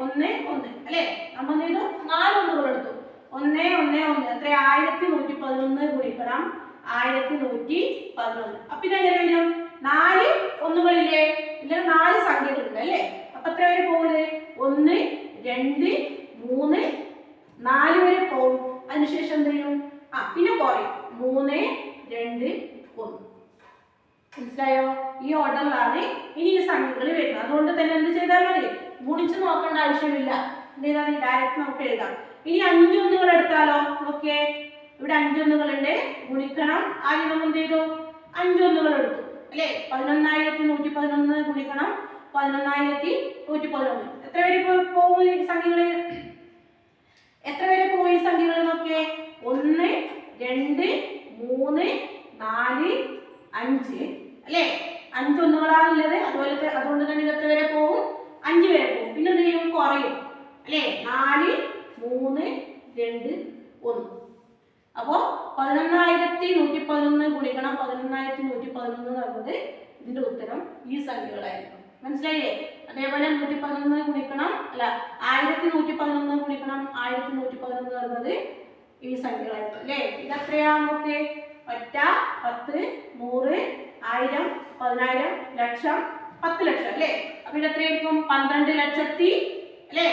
1 1 അല്ലേ? നമ്മൾ എന്ത് ചെയ്തു? 4 ഒന്നുകൾ എടുത്തു. 1 1 1 എത്ര? 1111 ഗുണിക്കണം 1111. അപ്പൊ ഇതെങ്ങനെ വരും? 4 ഒന്നുകളില്ലേ? ഇല്ല 4 സംഖ്യകളുണ്ട് അല്ലേ? അപ്പൊ എത്ര വരെ പോകുന്നത്? 1 2 3 4 വരെ പോകും. അതിനുശേഷം എന്ത് ചെയ്യും? പിന്നെ കുറയും. 3 2 1. മനസ്സിലായോ? ഈ ഓർഡറിലാണ് ഇനി ഈ സംഖ്യകൾ വരുന്നത്. അതുകൊണ്ട് തന്നെ എന്ത് ചെയ്താൽ മതി? ഗുണിച്ച് നോക്കേണ്ട ആവശ്യമില്ല. എന്ത് ചെയ്താൽ മതി? ഡയറക്റ്റ് നമുക്ക് എഴുതാം. ഇനി 5 ഒന്നുകൾ എടുത്താലോ? നോക്കിയേ ഇവിടെ 5 ഒന്നുകളുണ്ട്. ഗുണിക്കണം ആദ്യം നമ്മൾ എന്ത് ചെയ്തു? 5 ഒന്നുകൾ എടുത്തു അല്ലേ? 11,111 ഗുണിക്കണം 11,111. എത്ര വരെ പോകും ഈ സംഖ്യകള്? എത്ര വരെ പോകും ഈ സംഖ്യകൾ നോക്കിയേ? 1 2 3 4 5 അല്ലേ? 5 ഒന്നുകളാണുള്ളത്. അതുകൊണ്ട് തന്നെ ഇത് എത്ര വരെ പോകും? 5 വരെ പോകും. പിന്നെ എന്ത് ചെയ്യും? കുറയും അല്ലേ? 4 3 2 1. അപ്പോ 11,111 ഗുണിക്കണം 11,111 എന്നുള്ളത് ഇതിന്റെ ഉത്തരം ഈ സംഖ്യകളായിരിക്കും. മനസ്സിലായില്ലേ? അതേപോലെ 111 ഗുണിക്കണം 1111 ഗുണിക്കണം 1111 എന്നുള്ളത് ഈ സംഖ്യകളായിരിക്കും അല്ലേ? ഇതെത്രയാ നോക്കേ? ഒറ്റ 10 100 1000 10,000 ലക്ഷം 10 ലക്ഷം അല്ലേ? അപ്പൊ ഇത് എത്രയായിരിക്കും? 12 ലക്ഷത്തി അല്ലേ?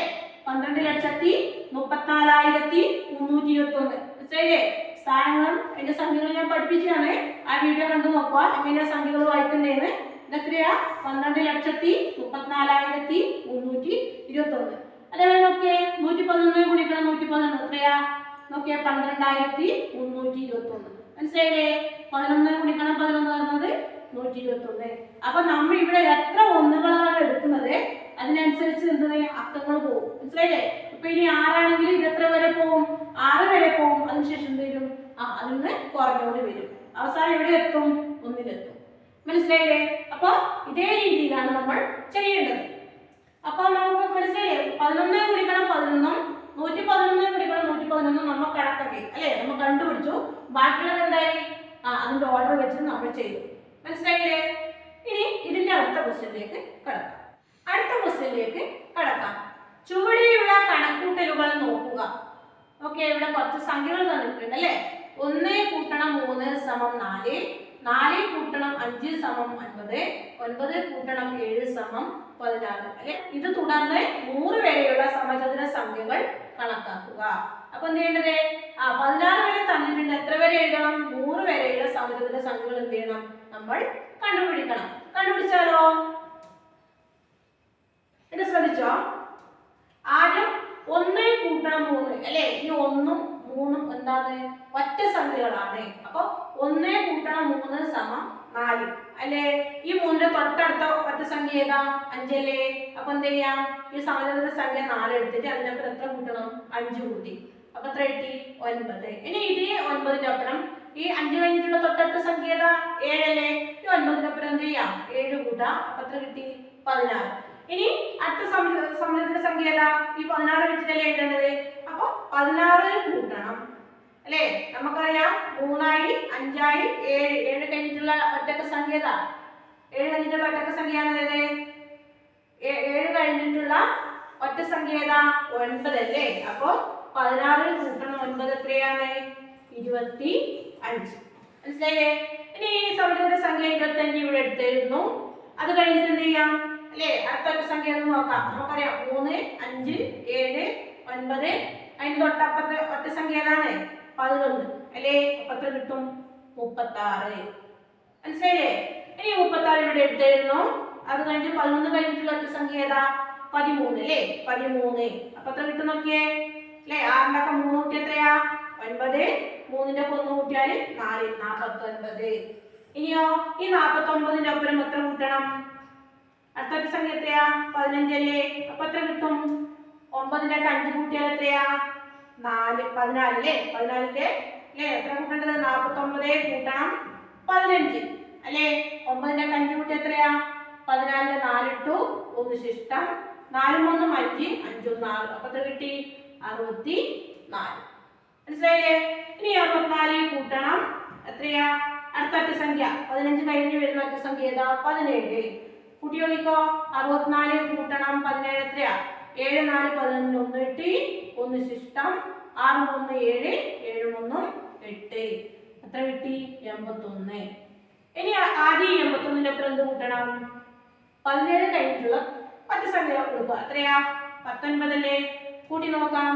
12,34,321. മനസ്സിലായില്ലേ? സ്ഥാനങ്ങളും അതിന്റെ സംഖ്യകൾ ഞാൻ പഠിപ്പിച്ചാണ്. ആ വീഡിയോ കണ്ടു നോക്കുക എങ്ങനെയാ സംഖ്യകൾ വായിക്കണ്ടേന്ന്. ഇതെത്രയാ? 12,34,321. അതേപോലെ നോക്കിയേ 111 ഗുണിക്കണം 111 എത്രയാ? നോക്കിയേ 12,321. മനസ്സിലായില്ലേ? 11 ഗുണിക്കണം 11 പറയുന്നത് 121. അപ്പൊ നമ്മൾ ഇവിടെ എത്ര ഒന്നുകളാണ് എടുക്കുന്നത് അതിനനുസരിച്ച് എന്താണ് അക്കങ്ങൾ പോകും. മനസ്സിലായില്ലേ? ഇപ്പൊ ഇനി 6 ആണെങ്കിൽ ഇത് എത്ര വരെ പോകും? 6 വരെ പോകും. അതിനുശേഷം എന്ത് വരും? അതിൽ നിന്ന് കുറഞ്ഞോണ്ട് വരും. അവസാനം എവിടെ എത്തും? 1-ലെത്തും. മനസ്സിലായില്ലേ? അപ്പൊ ഇതേ രീതിയിലാണ് നമ്മൾ ചെയ്യേണ്ടത്. അപ്പൊ നമുക്ക് മനസ്സിലായില്ലേ? 11 ഗുണിക്കണം 11 111 ഗുണിക്കണം 111 നമ്മൾ കണക്കാക്കി അല്ലേ? നമ്മൾ കണ്ടുപിടിച്ചു. ബാക്കിയുള്ളത് എന്തായി? അതിന്റെ ഓർഡർ വെച്ച് നമ്മൾ ചെയ്തു. മനസ്സിലായില്ലേ? ഇനി ഇതിന്റെ അടുത്ത ക്വസ്റ്റ്യനിലേക്ക് കടക്കാം. അടുത്ത ക്വസ്റ്റ്യനിലേക്ക് കടക്കാം. ചുവടെയുള്ള കണക്കൂട്ടലുകൾ നോക്കുക. ഓക്കെ, ഇവിടെ കുറച്ച് സംഖ്യകൾ തന്നിട്ടുണ്ട് അല്ലേ? 1 കൂട്ടണം 3 സമം 4, 4 കൂട്ടണം 5 സമം 9, 9 കൂട്ടണം 7 സമം 16 അല്ലെ? ഇത് തുടർന്ന് 100 വരെയുള്ള സമചതുര സംഖ്യകൾ കണക്കാക്കുക. അപ്പൊ എന്ത് ചെയ്യേണ്ടത്? 16 വരെ തന്നിട്ടുണ്ട്. എത്ര വരെ എഴുതണം? 100 വരെയുള്ള സമചതുര സംഖ്യകൾ എന്ത് ചെയ്യണം? നമ്മൾ കണ്ടുപിടിക്കണം. കണ്ടുപിടിച്ചാലോ? ഇത് ശ്രദ്ധിച്ചോ? ആദ്യം 1 കൂട്ടണം 3 അല്ലെ? ഈ 1ഉം 3ഉം എന്താണ്? ഒറ്റ സംഖ്യകളാണ്. അപ്പൊ 1 കൂട്ടണം 3 സമം 4 അല്ലെ? ഈ 3ന്റെ തൊട്ടടുത്ത ഒറ്റ സംഖ്യ ഏതാ? 5 അല്ലേ? അപ്പൊ എന്ത് ചെയ്യാം? ഈ സമചതുര സംഖ്യ 4 എടുത്തിട്ട് അതിനൊപ്പം എത്ര കൂട്ടണം? 5 കൂട്ടി. അപ്പൊ എത്ര കിട്ടി? 9. ഇനി ഇത് 9ന്റെ ഒപ്പം ഈ 5 കഴിഞ്ഞിട്ടുള്ള തൊട്ടടുത്ത സംഖ്യ ഏതാ? 7 അല്ലേ? ഈ 9ന്റെ ഒപ്പം എന്ത് ചെയ്യാം? 7 കൂട്ടാം. അപ്പൊ എത്ര കിട്ടി? 16. ഇനി അടുത്ത സമചതുര സംഖ്യ ഏതാ? ഈ 16 വെച്ചിട്ടല്ലേ എഴുതേണ്ടത്? അപ്പൊ 16 കൂട്ടണം അല്ലേ? നമുക്കറിയാം 3ആയി 5ആയി 7 കഴിഞ്ഞിട്ടുള്ള ഒറ്റക്ക സംഖ്യ ഏതാ? 7 കഴിഞ്ഞിട്ടുള്ള ഒറ്റക്ക സംഖ്യയാണ് ഏത്? 7 കഴിഞ്ഞിട്ടുള്ള ഒറ്റ സംഖ്യ ഏതാ? 9 അല്ലേ? അപ്പൊ 16 കൂട്ടണം 9 എത്രയാണ്? 25. മനസ്സിലായില്ലേ? ഇനി ഈ സമചതുര സംഖ്യ 25 ഇവിടെ എടുത്തിരുന്നു. അത് കഴിഞ്ഞിട്ട് എന്ത് ചെയ്യാം അല്ലേ? അടുത്ത സംഖ്യ നോക്കാം. നമുക്കറിയാം 3 5 7 9. അതിന്റെ തൊട്ടപ്പുറത്തെ ഒറ്റ സംഖ്യ ഏതാണ്? 11 അല്ലേ? അപ്പൊ എത്ര കിട്ടും? 36. മനസ്സിലായില്ലേ? ഇനി 36 ഇവിടെ എടുത്തിരുന്നു. അത് കഴിഞ്ഞ് 11 കഴിഞ്ഞിട്ടുള്ള ഒറ്റ സംഖ്യ ഏതാ? 13 അല്ലേ? 13. അപ്പൊ എത്ര കിട്ടും നോക്കിയേ അല്ലേ? 6ന്റെ ഒക്കെ 3 കൂട്ടി എത്രയാ? 9. 3ന്റെ ഒക്കെ 1 കൂട്ടിയാൽ 4 49. ഇനിയോ ഈ 49ന്റെ ഒപ്പം എത്ര കൂട്ടണം? അടുത്ത സംഖ്യ എത്രയാ? 15 അല്ലേ? അപ്പൊ എത്ര കിട്ടും? 9ന്റെ ഒക്കെ 5 കൂട്ടിയാൽ എത്രയാ? 14 അല്ലേ? 14ന്റെ അല്ലേ? എത്ര കൂട്ടേണ്ടത്? 49 കൂട്ടണം 15 അല്ലേ? 9ന്റെ ഒക്കെ 5 കൂട്ടി എത്രയാ? 14ന്റെ 4 ഇട്ടു 1 ശിഷ്ടം 4 3 5 5 4. അപ്പൊ എത്ര കിട്ടി? 64. മനസ്സിലായില്ലേ? ഇനി 64 കൂട്ടണം എത്രയാ? അടുത്ത സംഖ്യ 15 കഴിഞ്ഞ് വരുന്ന ഒറ്റ സംഖ്യ ഏതാ? 17. കൂട്ടി നോക്കിക്കോ. 64 കൂട്ടണം 17 എത്രയാ? 7 4 11 1 കിട്ടി 1 ശിഷ്ടം 6 3 7 7 3 8. എത്ര കിട്ടി? 81. ഇനി ആദ്യം 81ന്റെ ഒപ്പം എന്ത് കൂട്ടണം? 17 കഴിഞ്ഞിട്ടുള്ള ഒറ്റ സംഖ്യ കൊടുക്കുക. എത്രയാ? 19 അല്ലേ? കൂട്ടി നോക്കാം.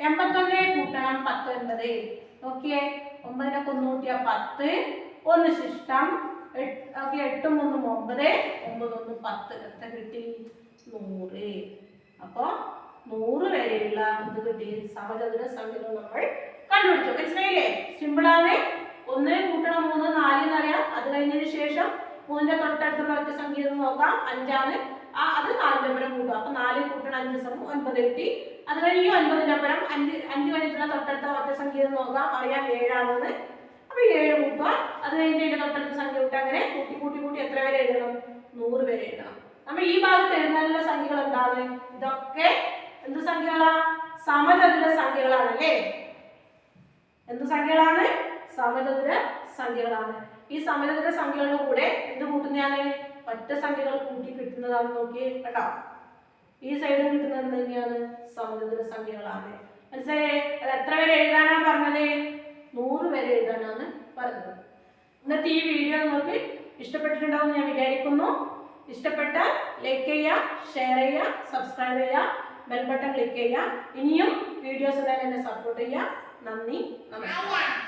81 കൂട്ടണം 19. നോക്കിയേ 9ന്റെ ഒക്കെ 1 കൂട്ടിയാ 10 1 ശിഷ്ടം 8 8 3 9 9 1 10. എത്ര കിട്ടി? 100. അപ്പൊ 100 വരെയുള്ള ഇത് കിട്ടി സമചതുര സംഖ്യകൾ നമ്മൾ കണ്ടുപിടിച്ചു. മനസ്സിലായില്ലേ? സിമ്പിൾ ആണ്. 1 കൂട്ടണം 3 4 എന്നറിയാം. അത് കഴിഞ്ഞതിന് ശേഷം 3ന്റെ തൊട്ടടുത്തുള്ള ഒറ്റ സംഖ്യ നോക്കാം. 5 ആണ്. അത് 4ന്റെ ഒപ്പം കൂട്ടും. അപ്പൊ 4 കൂട്ടണം 5 സമം 9 കിട്ടി. അത് കഴിഞ്ഞ് 9ന്റെ ഒപ്പം 5 കഴിഞ്ഞിട്ടുള്ള തൊട്ടടുത്ത ഒറ്റ സംഖ്യ നോക്കാം. അറിയാം 7 ആണെന്ന്. അപ്പൊ 7 കൂട്ടുക. അത് കഴിഞ്ഞിട്ട് ഇതിന്റെ തൊട്ടടുത്ത സംഖ്യ കൂട്ടുക. അങ്ങനെ കൂട്ടി കൂട്ടി കൂട്ടി എത്ര വരെ എഴുതണം? 100 വരെ എഴുതണം. നമ്മൾ ഈ ഭാഗത്ത് എഴുതുന്ന സംഖ്യകൾ എന്താണ്? ഇതൊക്കെ എന്ത് സംഖ്യകളാ? സമചതുര സംഖ്യകളാണ് അല്ലേ? എന്ത് സംഖ്യകളാണ്? സമചതുര സംഖ്യകളാണ്. ഈ സമചതുര സംഖ്യകളുടെ കൂടെ എന്ത് കൂട്ടുന്നതാണ്? ഒറ്റ സംഖ്യകൾ കൂട്ടി കിട്ടുന്നതാണ്. നോക്കിയേ കേട്ടോ. ഈ സൈഡിൽ കിട്ടുന്നത് തന്നെയാണ് സമചതുര സംഖ്യകളാണ്. മനസ്സിലായേ? അത് എത്ര വരെ എഴുതാനാ പറഞ്ഞത്? 100 വരെ എഴുതാനാണ് പറഞ്ഞത്. ഇന്നത്തെ ഈ വീഡിയോ നിങ്ങൾക്ക് ഇഷ്ടപ്പെട്ടിട്ടുണ്ടാവും ഞാൻ വിചാരിക്കുന്നു. ഇഷ്ടപ്പെട്ടാൽ ലൈക്ക് ചെയ്യുക, ഷെയർ ചെയ്യുക, സബ്സ്ക്രൈബ് ചെയ്യുക, ബെൽ ബട്ടൺ ക്ലിക്ക് ചെയ്യുക. ഇനിയും വീഡിയോസ് ഇടാൻ എന്നെ സപ്പോർട്ട് ചെയ്യുക. നന്ദി, നമസ്കാരം.